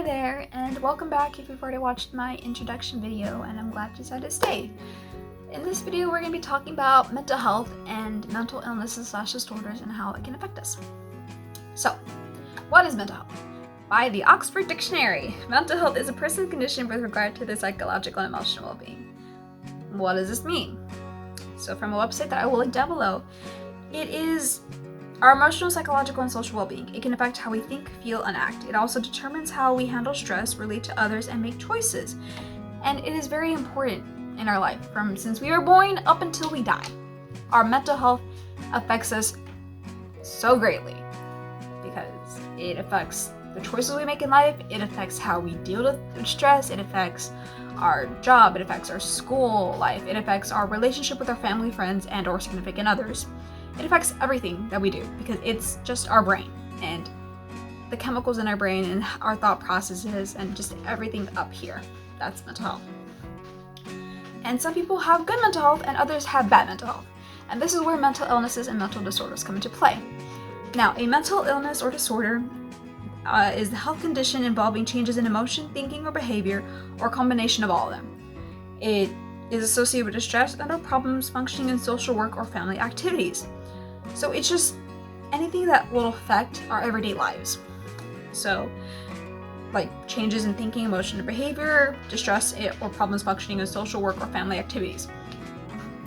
there, and welcome back if you've already watched my introduction video, and I'm glad you decided to stay. In this video, we're going to be talking about mental health and mental illnesses / disorders and how it can affect us. So, what is mental health? By the Oxford Dictionary, mental health is a person's condition with regard to their psychological and emotional well-being. What does this mean? So from a website that I will link down below, it is our emotional, psychological, and social well-being. It can affect how we think, feel, and act. It also determines how we handle stress, relate to others, and make choices. And it is very important in our life, from since we are born up until we die. Our mental health affects us so greatly because it affects the choices we make in life, it affects how we deal with stress, it affects our job, it affects our school life, it affects our relationship with our family, friends, and or significant others. It affects everything that we do because it's just our brain and the chemicals in our brain and our thought processes and just everything up here. That's mental health. And some people have good mental health and others have bad mental health. And this is where mental illnesses and mental disorders come into play. Now, a mental illness or disorder is the health condition involving changes in emotion, thinking, or behavior, or a combination of all of them. It is associated with distress and/or problems functioning in social work or family activities. So it's just anything that will affect our everyday lives. So, like changes in thinking, emotion, or behavior, distress, or problems functioning in social work or family activities.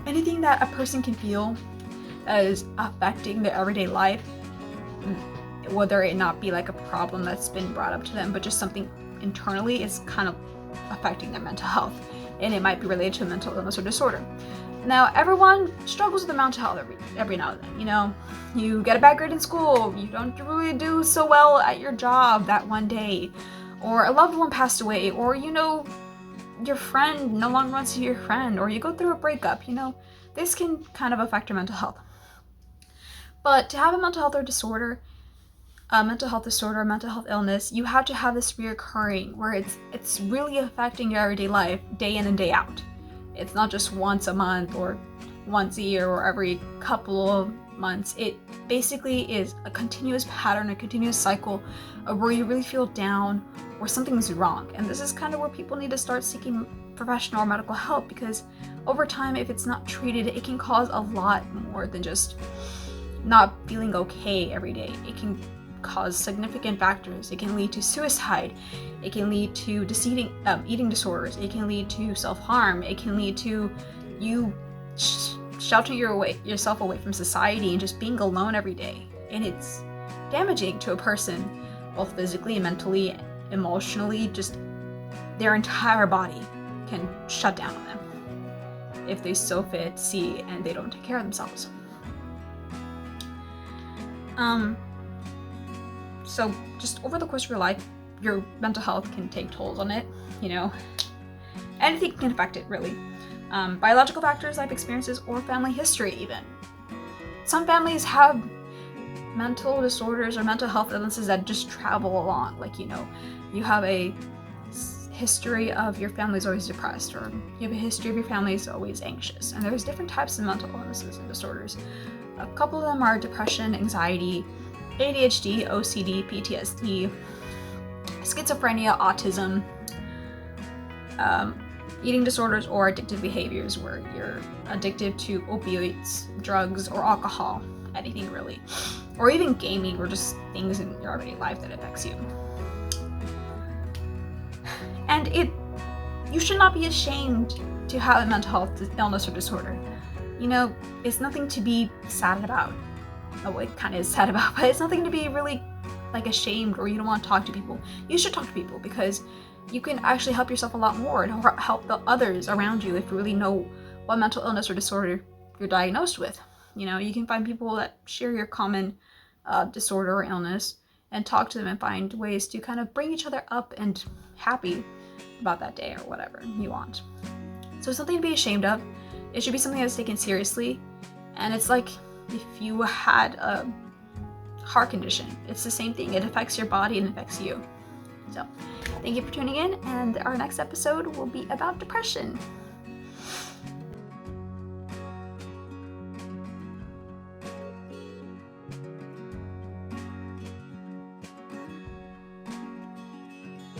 Anything that a person can feel that is affecting their everyday life, whether it not be like a problem that's been brought up to them, but just something internally is kind of affecting their mental health. And it might be related to a mental illness or disorder. Now, everyone struggles with their mental health every now and then. You know, you get a bad grade in school, you don't really do so well at your job that one day, or a loved one passed away, or your friend no longer wants to be your friend, or you go through a breakup. This can kind of affect your mental health. But to have a mental health disorder, or mental health illness, you have to have this reoccurring where it's really affecting your everyday life day in and day out. It's not just once a month or once a year or every couple of months. It basically is a continuous pattern, a continuous cycle of where you really feel down or something's wrong. And this is kind of where people need to start seeking professional or medical help, because over time, if it's not treated, it can cause a lot more than just not feeling okay every day. It can cause significant factors. It can lead to suicide. It can lead to eating disorders. It can lead to self-harm. It can lead to you sheltering yourself away from society and just being alone every day. And it's damaging to a person, both physically, mentally, emotionally. Just their entire body can shut down on them if they see and they don't take care of themselves. So just over the course of your life, your mental health can take tolls on it, Anything can affect it, really. Biological factors, life experiences, or family history even. Some families have mental disorders or mental health illnesses that just travel along. Like, you have a history of your family's always depressed, or you have a history of your family's always anxious. And there's different types of mental illnesses and disorders. A couple of them are depression, anxiety, ADHD, OCD, PTSD, schizophrenia, autism, eating disorders, or addictive behaviors where you're addicted to opioids, drugs, or alcohol, anything really, or even gaming, or just things in your everyday life that affects you. And you should not be ashamed to have a mental health illness or disorder. It's nothing to be sad about. Oh, it kind of is sad about, but it's nothing to be really ashamed or you don't want to talk to people. You should talk to people because you can actually help yourself a lot more and help the others around you if you really know what mental illness or disorder you're diagnosed with. You can find people that share your common disorder or illness and talk to them and find ways to kind of bring each other up and happy about that day or whatever you want. So it's something to be ashamed of. It should be something that's taken seriously. And it's like if you had a heart condition, it's the same thing. It affects your body and affects you. So thank you for tuning in, and our next episode will be about depression.